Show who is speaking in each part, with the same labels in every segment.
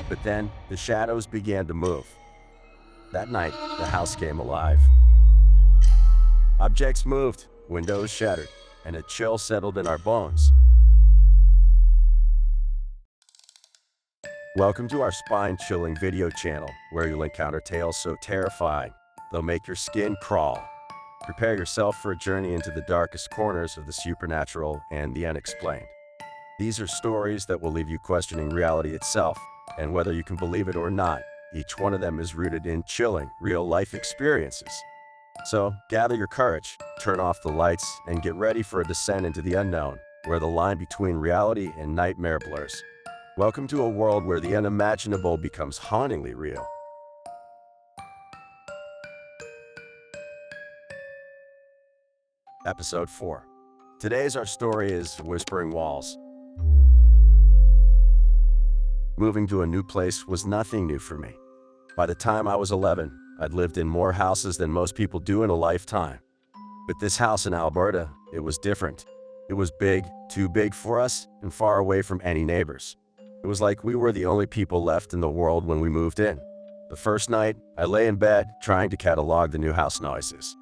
Speaker 1: But then, the shadows began to move. That night, the house came alive. Objects moved, windows shattered, and a chill settled in our bones. Welcome to our spine-chilling video channel, where you'll encounter tales so terrifying, they'll make your skin crawl. Prepare yourself for a journey into the darkest corners of the supernatural and the unexplained. These are stories that will leave you questioning reality itself, and whether you can believe it or not, each one of them is rooted in chilling, real-life experiences. So, gather your courage, turn off the lights, and get ready for a descent into the unknown, where the line between reality and nightmare blurs. Welcome to a world where the unimaginable becomes hauntingly real. Episode 4. Today's our story is Whispering Walls. Moving to a new place was nothing new for me. By the time I was 11, I'd lived in more houses than most people do in a lifetime. But this house in Alberta, it was different. It was big, too big for us, and far away from any neighbors. It was like we were the only people left in the world when we moved in. The first night, I lay in bed, trying to catalog the new house noises.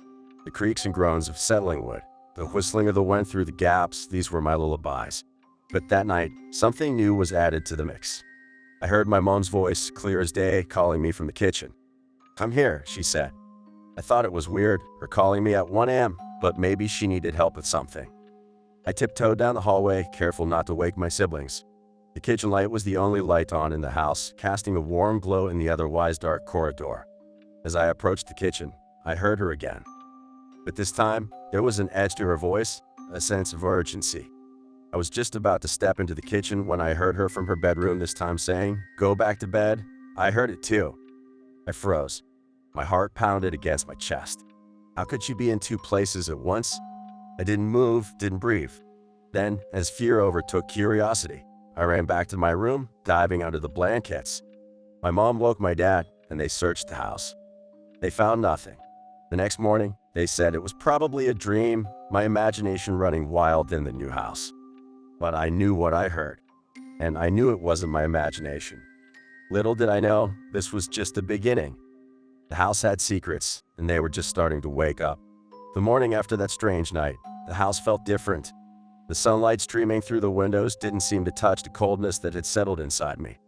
Speaker 1: The creaks and groans of settling wood, the whistling of the wind through the gaps, these were my lullabies. But that night, something new was added to the mix. I heard my mom's voice, clear as day, calling me from the kitchen. "Come here," she said. I thought it was weird, her calling me at 1 a.m., but maybe she needed help with something. I tiptoed down the hallway, careful not to wake my siblings. The kitchen light was the only light on in the house, casting a warm glow in the otherwise dark corridor. As I approached the kitchen, I heard her again. But this time, there was an edge to her voice, a sense of urgency. I was just about to step into the kitchen when I heard her from her bedroom this time saying, "Go back to bed." I heard it too. I froze. My heart pounded against my chest. How could she be in two places at once? I didn't move, didn't breathe. Then, as fear overtook curiosity, I ran back to my room, diving under the blankets. My mom woke my dad, and they searched the house. They found nothing. The next morning, they said it was probably a dream, my imagination running wild in the new house. But I knew what I heard, and I knew it wasn't my imagination. Little did I know, this was just the beginning. The house had secrets, and they were just starting to wake up. The morning after that strange night, the house felt different. The sunlight streaming through the windows didn't seem to touch the coldness that had settled inside me.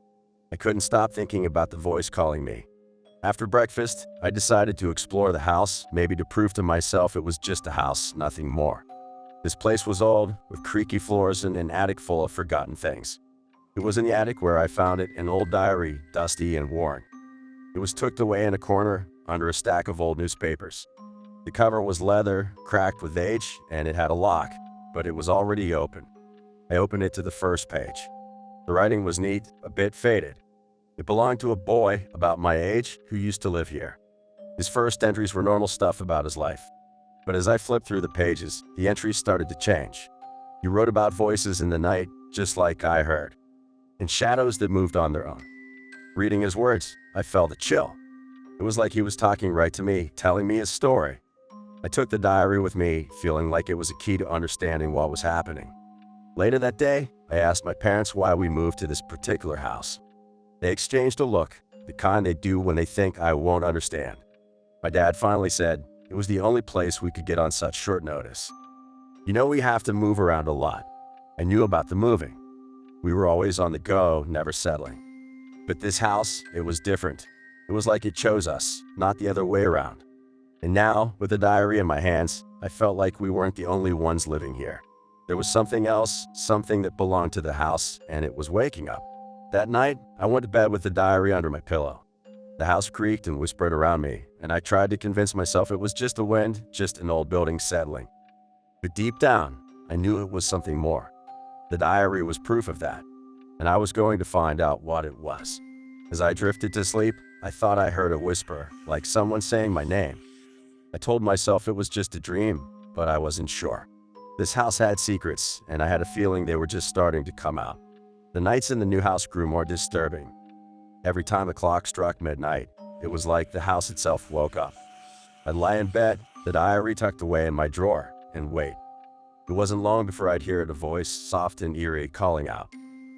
Speaker 1: I couldn't stop thinking about the voice calling me. After breakfast, I decided to explore the house, maybe to prove to myself it was just a house, nothing more. This place was old, with creaky floors and an attic full of forgotten things. It was in the attic where I found it, an old diary, dusty and worn. It was tucked away in a corner, under a stack of old newspapers. The cover was leather, cracked with age, and it had a lock, but it was already open. I opened it to the first page. The writing was neat, a bit faded. It belonged to a boy about my age who used to live here. His first entries were normal stuff about his life. But as I flipped through the pages, the entries started to change. He wrote about voices in the night, just like I heard, and shadows that moved on their own. Reading his words, I felt a chill. It was like he was talking right to me, telling me his story. I took the diary with me, feeling like it was a key to understanding what was happening. Later that day, I asked my parents why we moved to this particular house. They exchanged a look, the kind they do when they think I won't understand. My dad finally said, it was the only place we could get on such short notice. You know, we have to move around a lot. I knew about the moving. We were always on the go, never settling. But this house, it was different. It was like it chose us, not the other way around. And now, with the diary in my hands, I felt like we weren't the only ones living here. There was something else, something that belonged to the house, and it was waking up. That night, I went to bed with the diary under my pillow. The house creaked and whispered around me, and I tried to convince myself it was just the wind, just an old building settling. But deep down, I knew it was something more. The diary was proof of that, and I was going to find out what it was. As I drifted to sleep, I thought I heard a whisper, like someone saying my name. I told myself it was just a dream, but I wasn't sure. This house had secrets, and I had a feeling they were just starting to come out. The nights in the new house grew more disturbing. Every time the clock struck midnight, it was like the house itself woke up. I'd lie in bed, the diary tucked away in my drawer, and wait. It wasn't long before I'd hear a voice, soft and eerie, calling out.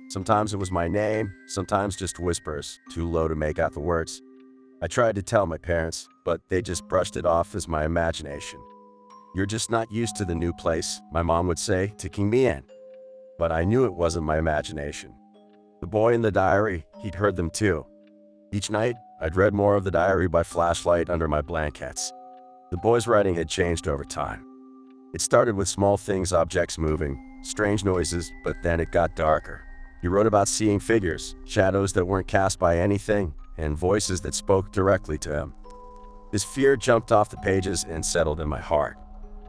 Speaker 1: Sometimes it was my name, sometimes just whispers, too low to make out the words. I tried to tell my parents, but they just brushed it off as my imagination. "You're just not used to the new place," my mom would say, taking me in. But I knew it wasn't my imagination. The boy in the diary, he'd heard them too. Each night, I'd read more of the diary by flashlight under my blankets. The boy's writing had changed over time. It started with small things, objects moving, strange noises, but then it got darker. He wrote about seeing figures, shadows that weren't cast by anything, and voices that spoke directly to him. His fear jumped off the pages and settled in my heart.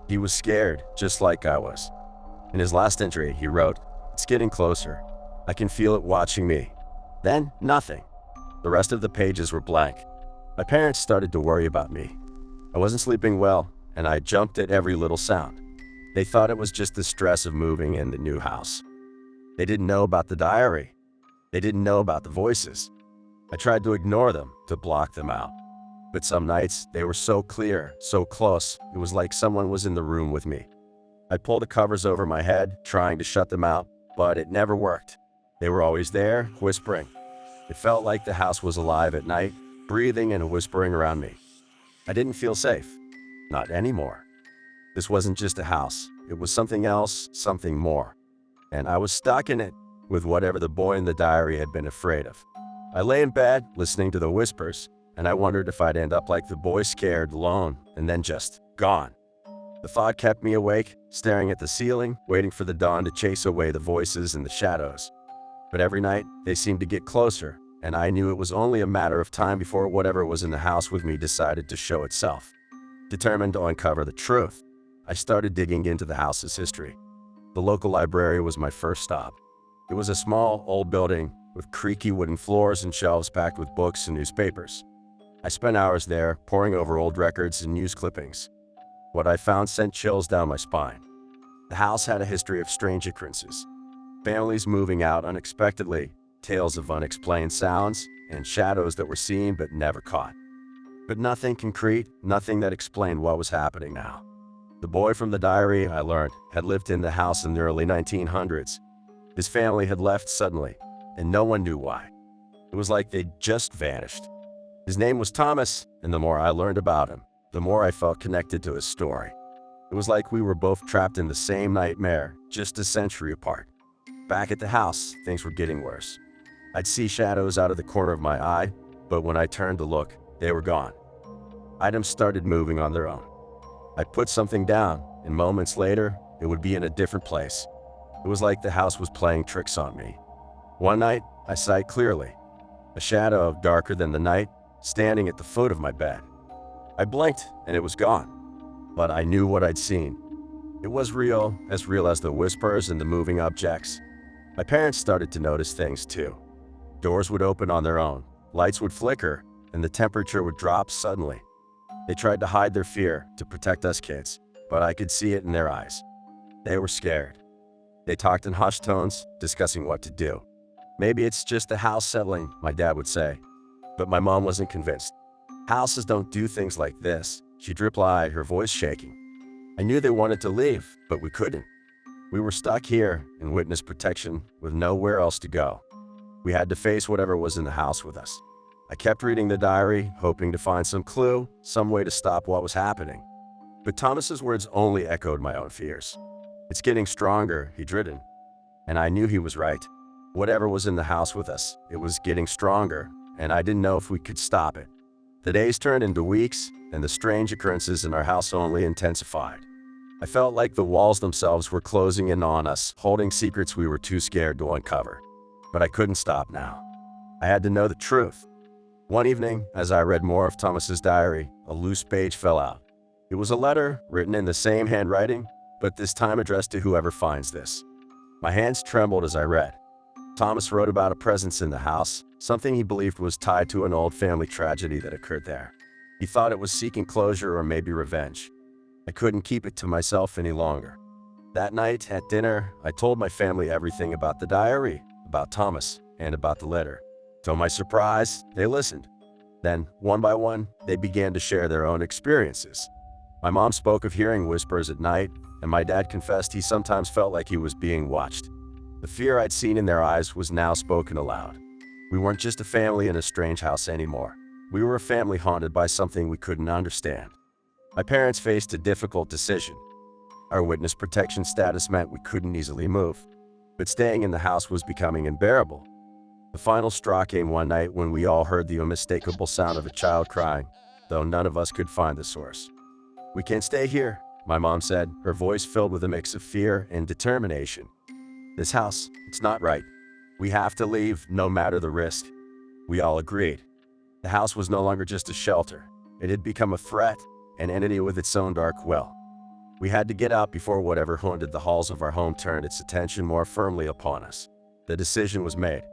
Speaker 1: He was scared, just like I was. In his last entry, he wrote, "It's getting closer. I can feel it watching me." Then, nothing. The rest of the pages were blank. My parents started to worry about me. I wasn't sleeping well, and I jumped at every little sound. They thought it was just the stress of moving in the new house. They didn't know about the diary. They didn't know about the voices. I tried to ignore them, to block them out. But some nights, they were so clear, so close, it was like someone was in the room with me. I'd pull the covers over my head, trying to shut them out, but it never worked. They were always there, whispering. It felt like the house was alive at night, breathing and whispering around me. I didn't feel safe. Not anymore. This wasn't just a house. It was something else, something more. And I was stuck in it, with whatever the boy in the diary had been afraid of. I lay in bed, listening to the whispers, and I wondered if I'd end up like the boy, scared, alone, and then just gone. The thought kept me awake, staring at the ceiling, waiting for the dawn to chase away the voices and the shadows. But every night, they seemed to get closer, and I knew it was only a matter of time before whatever was in the house with me decided to show itself. Determined to uncover the truth, I started digging into the house's history. The local library was my first stop. It was a small, old building with creaky wooden floors and shelves packed with books and newspapers. I spent hours there, poring over old records and news clippings. What I found sent chills down my spine. The house had a history of strange occurrences. Families moving out unexpectedly, tales of unexplained sounds, and shadows that were seen but never caught. But nothing concrete, nothing that explained what was happening now. The boy from the diary, I learned, had lived in the house in the early 1900s. His family had left suddenly, and no one knew why. It was like they'd just vanished. His name was Thomas, and the more I learned about him, the more I felt connected to his story. It was like we were both trapped in the same nightmare, just a century apart. Back at the house, things were getting worse. I'd see shadows out of the corner of my eye, but when I turned to look, they were gone. Items started moving on their own. I'd put something down, and moments later, it would be in a different place. It was like the house was playing tricks on me. One night, I saw it clearly. A shadow darker than the night, standing at the foot of my bed. I blinked, and it was gone. But I knew what I'd seen. It was real as the whispers and the moving objects. My parents started to notice things too. Doors would open on their own, lights would flicker, and the temperature would drop suddenly. They tried to hide their fear, to protect us kids, but I could see it in their eyes. They were scared. They talked in hushed tones, discussing what to do. "Maybe it's just the house settling," my dad would say. But my mom wasn't convinced. "Houses don't do things like this," she'd reply, her voice shaking. I knew they wanted to leave, but we couldn't. We were stuck here, in witness protection, with nowhere else to go. We had to face whatever was in the house with us. I kept reading the diary, hoping to find some clue, some way to stop what was happening. But Thomas's words only echoed my own fears. "It's getting stronger," he'd written. And I knew he was right. Whatever was in the house with us, it was getting stronger, and I didn't know if we could stop it. The days turned into weeks, and the strange occurrences in our house only intensified. I felt like the walls themselves were closing in on us, holding secrets we were too scared to uncover. But I couldn't stop now. I had to know the truth. One evening, as I read more of Thomas's diary, a loose page fell out. It was a letter, written in the same handwriting, but this time addressed to whoever finds this. My hands trembled as I read. Thomas wrote about a presence in the house, something he believed was tied to an old family tragedy that occurred there. He thought it was seeking closure or maybe revenge. I couldn't keep it to myself any longer. That night, at dinner, I told my family everything about the diary, about Thomas, and about the letter. To my surprise, they listened. Then, one by one, they began to share their own experiences. My mom spoke of hearing whispers at night, and my dad confessed he sometimes felt like he was being watched. The fear I'd seen in their eyes was now spoken aloud. We weren't just a family in a strange house anymore. We were a family haunted by something we couldn't understand. My parents faced a difficult decision. Our witness protection status meant we couldn't easily move, but staying in the house was becoming unbearable. The final straw came one night when we all heard the unmistakable sound of a child crying, though none of us could find the source. "We can't stay here," my mom said, her voice filled with a mix of fear and determination. "This house, it's not right. We have to leave, no matter the risk." We all agreed. The house was no longer just a shelter. It had become a threat, an entity with its own dark well. We had to get out before whatever haunted the halls of our home turned its attention more firmly upon us. The decision was made.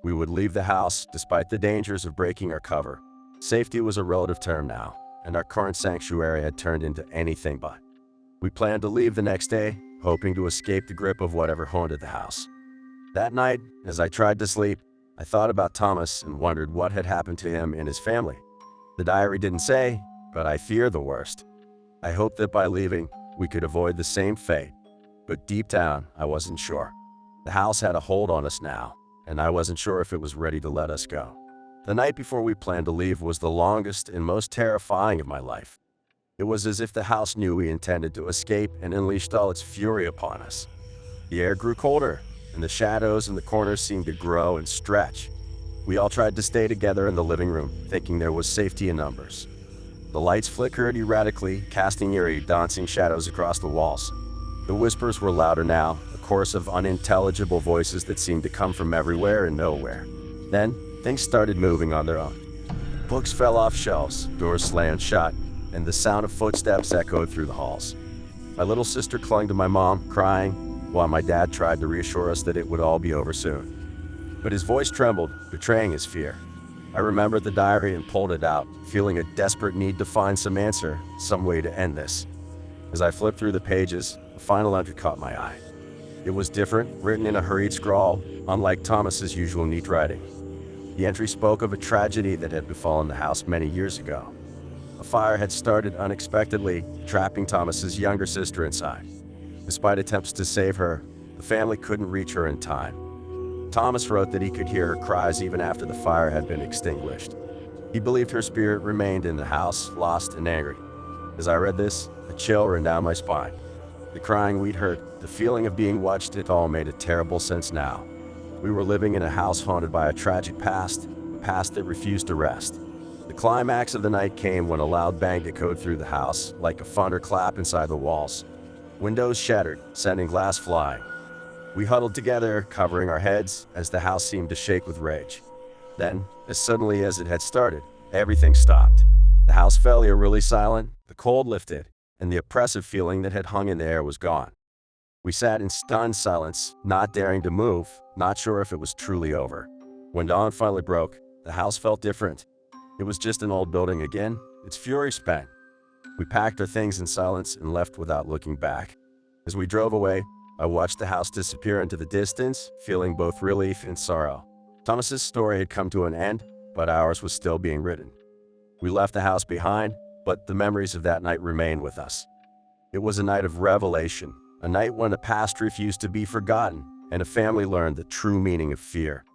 Speaker 1: We would leave the house, despite the dangers of breaking our cover. Safety was a relative term now, and our current sanctuary had turned into anything but. We planned to leave the next day, hoping to escape the grip of whatever haunted the house. That night, as I tried to sleep, I thought about Thomas and wondered what had happened to him and his family. The diary didn't say, but I fear the worst. I hoped that by leaving, we could avoid the same fate. But deep down, I wasn't sure. The house had a hold on us now, and I wasn't sure if it was ready to let us go. The night before we planned to leave was the longest and most terrifying of my life. It was as if the house knew we intended to escape and unleashed all its fury upon us. The air grew colder, and the shadows in the corners seemed to grow and stretch. We all tried to stay together in the living room, thinking there was safety in numbers. The lights flickered erratically, casting eerie, dancing shadows across the walls. The whispers were louder now, a chorus of unintelligible voices that seemed to come from everywhere and nowhere. Then, things started moving on their own. Books fell off shelves, doors slammed shut, and the sound of footsteps echoed through the halls. My little sister clung to my mom, crying, while my dad tried to reassure us that it would all be over soon. But his voice trembled, betraying his fear. I remembered the diary and pulled it out, feeling a desperate need to find some answer, some way to end this. As I flipped through the pages, a final entry caught my eye. It was different, written in a hurried scrawl, unlike Thomas's usual neat writing. The entry spoke of a tragedy that had befallen the house many years ago. A fire had started unexpectedly, trapping Thomas's younger sister inside. Despite attempts to save her, the family couldn't reach her in time. Thomas wrote that he could hear her cries even after the fire had been extinguished. He believed her spirit remained in the house, lost and angry. As I read this, a chill ran down my spine. The crying we'd heard, the feeling of being watched, it all made a terrible sense now. We were living in a house haunted by a tragic past, a past that refused to rest. The climax of the night came when a loud bang echoed through the house, like a thunderclap inside the walls. Windows shattered, sending glass flying. We huddled together, covering our heads, as the house seemed to shake with rage. Then, as suddenly as it had started, everything stopped. The house fell eerily silent, the cold lifted, and the oppressive feeling that had hung in the air was gone. We sat in stunned silence, not daring to move, not sure if it was truly over. When dawn finally broke, the house felt different. It was just an old building again, its fury spent. We packed our things in silence and left without looking back. As we drove away, I watched the house disappear into the distance, feeling both relief and sorrow. Thomas's story had come to an end, but ours was still being written. We left the house behind, but the memories of that night remain with us. It was a night of revelation, a night when the past refused to be forgotten, and a family learned the true meaning of fear.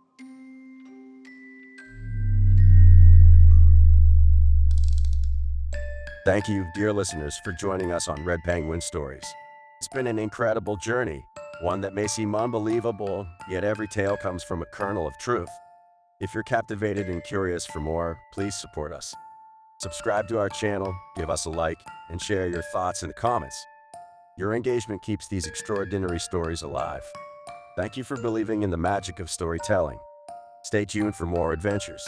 Speaker 1: Thank you, dear listeners, for joining us on Red Penguin Stories. It's been an incredible journey, one that may seem unbelievable, yet every tale comes from a kernel of truth. If you're captivated and curious for more, please support us. Subscribe to our channel, give us a like, and share your thoughts in the comments. Your engagement keeps these extraordinary stories alive. Thank you for believing in the magic of storytelling. Stay tuned for more adventures.